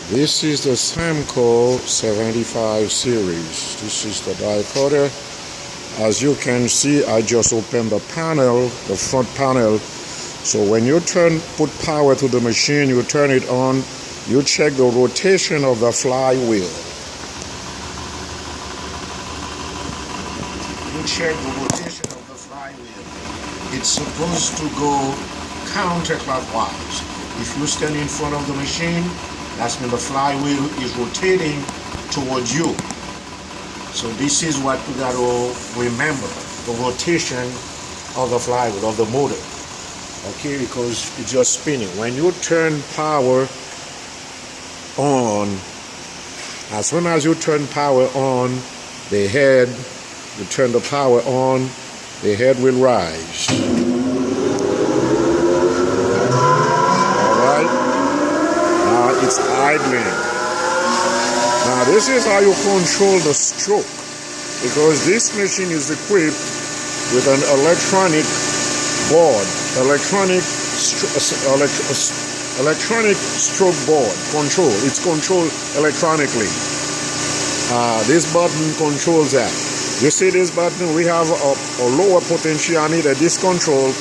This is the Samco 75 series. This is the dicoder. As you can see, I just opened the panel, the front panel. So when you put power to the machine, you turn it on, you check the rotation of the flywheel. You check the rotation of the flywheel. It's supposed to go counterclockwise. If you stand in front of the machine, that's when the flywheel is rotating towards you. So this is what you got to remember, the rotation of the flywheel, of the motor. Okay, because it's just spinning. When you turn power on, as soon as you turn power on, the head, you turn the power on, the head will rise. It's idling. Now this is how you control the stroke, because this machine is equipped with an electronic board, electronic stroke board control. It's controlled electronically. This button controls that. You see this button? We have a lower potentiometer. This controls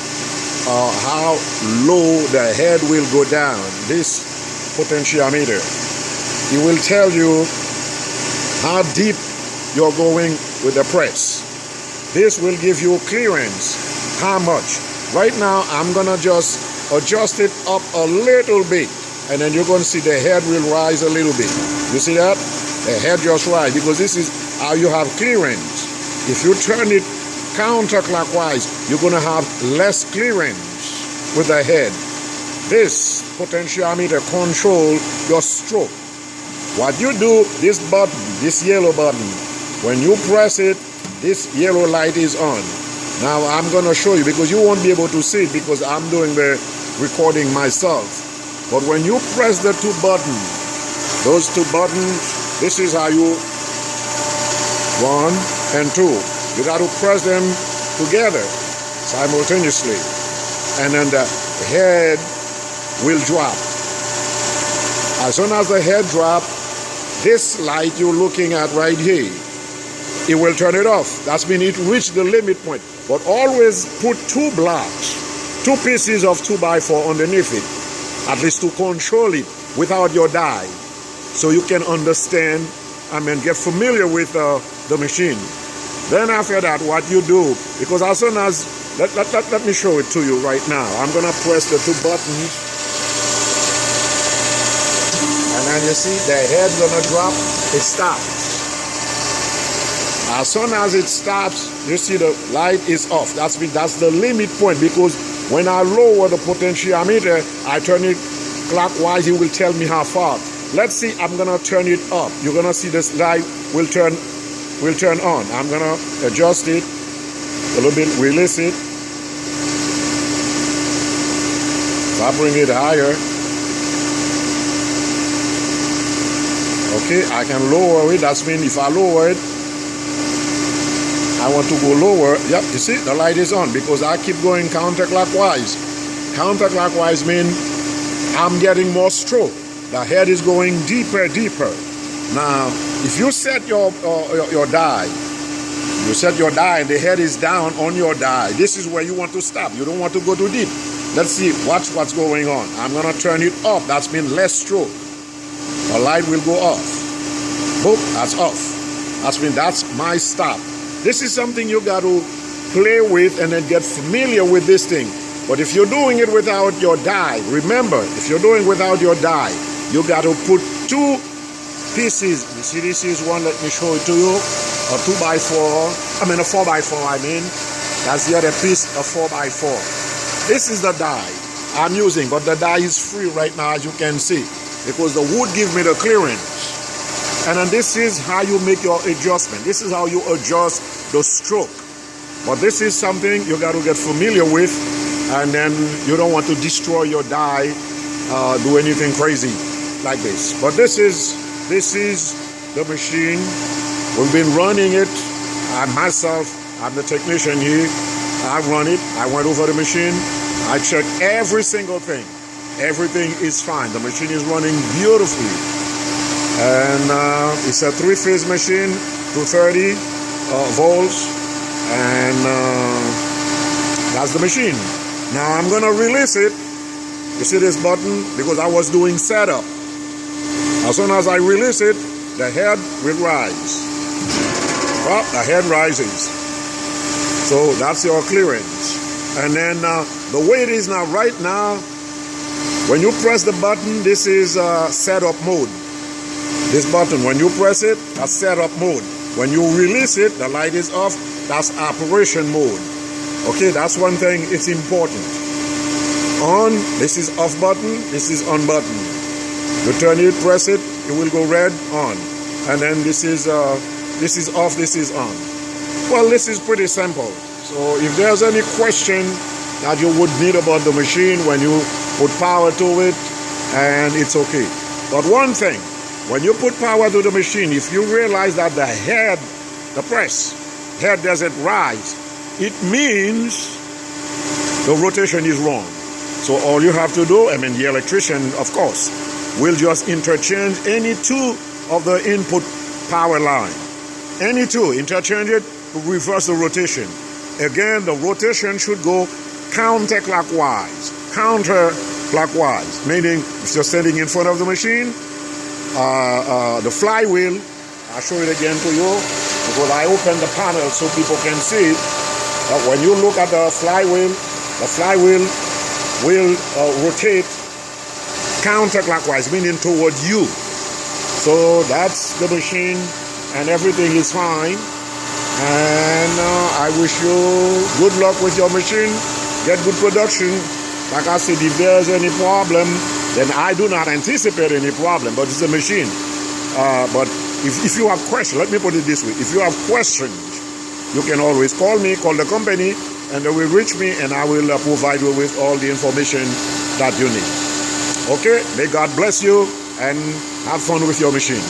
how low the head will go down. This potentiometer. It will tell you how deep you're going with the press. This will give you clearance. How much? Right now, I'm gonna just adjust it up a little bit, and then you're gonna see the head will rise a little bit. You see that? The head just rise, because this is how you have clearance. If you turn it counterclockwise, you're gonna have less clearance with the head. This potentiometer controls your stroke. What you do, this button, this yellow button, when you press it, this yellow light is on. Now I'm going to show you, because you won't be able to see it because I'm doing the recording myself. But when you press the two buttons, those two buttons, this is how you, 1 and 2. You got to press them together simultaneously. And then the head will drop. As soon as the head drops, this light you're looking at right here, it will turn it off. That's mean it reached the limit point. But always put two blocks, two pieces of 2x4 underneath it, at least to control it without your die, so you can understand, get familiar with the machine. Then after that, what you do, because as soon as, let me show it to you right now. I'm gonna press the two buttons. And you see the head's gonna drop, it stops. As soon as it stops, you see the light is off. That's the limit point, because when I lower the potentiometer, I turn it clockwise, it will tell me how far. Let's see, I'm gonna turn it up. You're gonna see this light will turn on. I'm gonna adjust it a little bit, release it. If I bring it higher, okay, I can lower it. That's mean if I lower it, I want to go lower. Yep, you see, the light is on because I keep going counterclockwise. Counterclockwise means I'm getting more stroke. The head is going deeper, deeper. Now, if you set your die, you set your die and the head is down on your die, this is where you want to stop. You don't want to go too deep. Let's see, watch what's going on. I'm gonna turn it up. That's mean less stroke. The light will go off. Boom, that's off. That's my stop. This is something you got to play with and then get familiar with this thing. But if you're doing it without your die, remember, if you're doing without your die, you got to put two pieces. You see, this is one, let me show it to you. A 2x4, a 4x4, That's the other piece, a 4x4. This is the die I'm using, but the die is free right now, as you can see, because the wood gives me the clearance. And then this is how you make your adjustment. This is how you adjust the stroke. But this is something you got to get familiar with, and then you don't want to destroy your die, do anything crazy like this. But this is the machine. We've been running it. I myself, I'm the technician here. I run it. I went over the machine. I checked every single thing. Everything is fine. The machine is running beautifully. And it's a 3-phase machine, 230 volts, and that's the machine. Now I'm gonna release it. You see this button? Because I was doing setup. As soon as I release it, the head will rise. Well, the head rises. So that's your clearance. And then the way it is now, right now, when you press the button, this is setup mode. This button, when you press it, that's setup mode. When you release it, the light is off, that's operation mode. Okay, that's one thing, it's important. On, this is off button, this is on button. You turn it, press it, it will go red, on. And then this is off, this is on. Well, this is pretty simple. So if there's any question that you would need about the machine when you put power to it, and it's okay. But one thing, when you put power to the machine, if you realize that the head, the press, head doesn't rise, it means the rotation is wrong. So all you have to do, I mean the electrician, of course, will just interchange any two of the input power line. Any two, interchange it to reverse the rotation. Again, the rotation should go counterclockwise. Counterclockwise, meaning if you're standing in front of the machine, the flywheel, I'll show it again to you because I opened the panel so people can see it. When you look at the flywheel will rotate counterclockwise, meaning toward you. So that's the machine and everything is fine. And I wish you good luck with your machine. Get good production. Like I said, if there's any problem, then I do not anticipate any problem, but it's a machine. But if you have questions, let me put it this way. If you have questions, you can always call me, call the company, and they will reach me, and I will provide you with all the information that you need. Okay? May God bless you, and have fun with your machine.